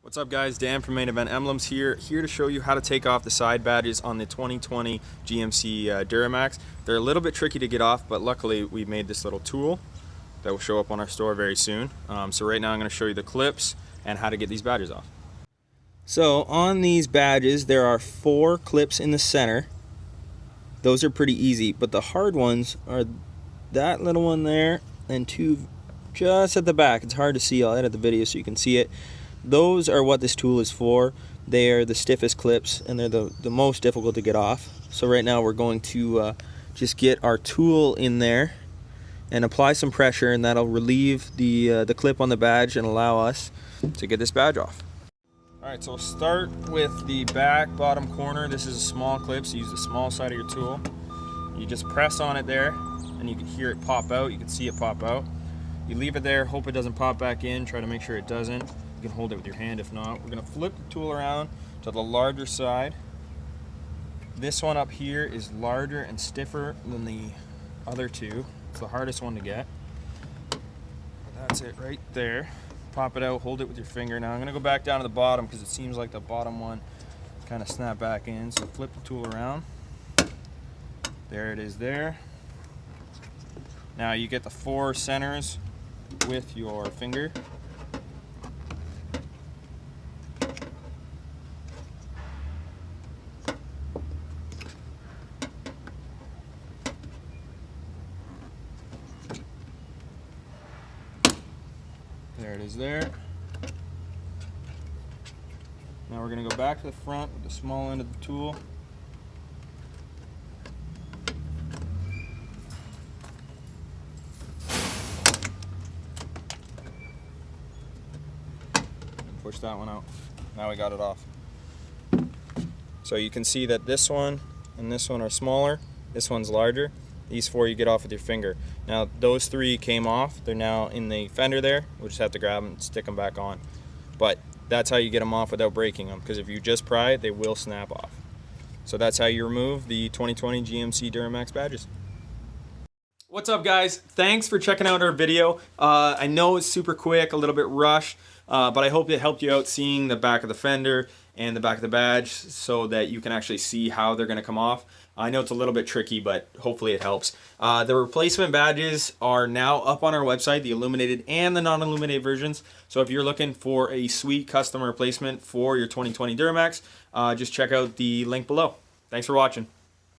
What's up guys, Dan from Main Event Emblems here to show you how to take off the side badges on the 2020 GMC Duramax. They're a little bit tricky to get off, but luckily we made this little tool that will show up on our store very soon. So right now I'm going to show you the clips and how to get these badges off. So on these badges there are 4 clips in the center. Those are pretty easy, but the hard ones are that little one there and 2 just at the back. It's hard to see. I'll edit the video so you can see it. Those are what this tool is for. They are the stiffest clips and they're the most difficult to get off. So right now we're going to just get our tool in there and apply some pressure, and that'll relieve the clip on the badge and allow us to get this badge off. Alright, so we'll start with the back bottom corner. This is a small clip, so use the small side of your tool. You just press on it there and you can hear it pop out. You can see it pop out. You leave it there, hope it doesn't pop back in, try to make sure it doesn't. You can hold it with your hand if not. We're going to flip the tool around to the larger side. This one up here is larger and stiffer than the other two. It's the hardest one to get. That's it right there. Pop it out, hold it with your finger. Now I'm going to go back down to the bottom because it seems like the bottom one kind of snapped back in. So flip the tool around. There it is there. Now you get the 4 centers with your finger. There it is there. Now we're going to go back to the front with the small end of the tool. Push that one out. Now we got it off. So you can see that this one and this one are smaller. This one's larger. These 4 you get off with your finger. Now those 3 came off. They're now in the fender there. We'll just have to grab them and stick them back on. But that's how you get them off without breaking them, because if you just pry it, they will snap off. So that's how you remove the 2020 GMC Duramax badges. What's up guys? Thanks for checking out our video. I know it's super quick, a little bit rushed, but I hope it helped you out seeing the back of the fender and the back of the badge so that you can actually see how they're going to come off. I know it's a little bit tricky, but hopefully it helps. The replacement badges are now up on our website, the illuminated and the non-illuminated versions. So if you're looking for a sweet custom replacement for your 2020 Duramax, just check out the link below. Thanks for watching.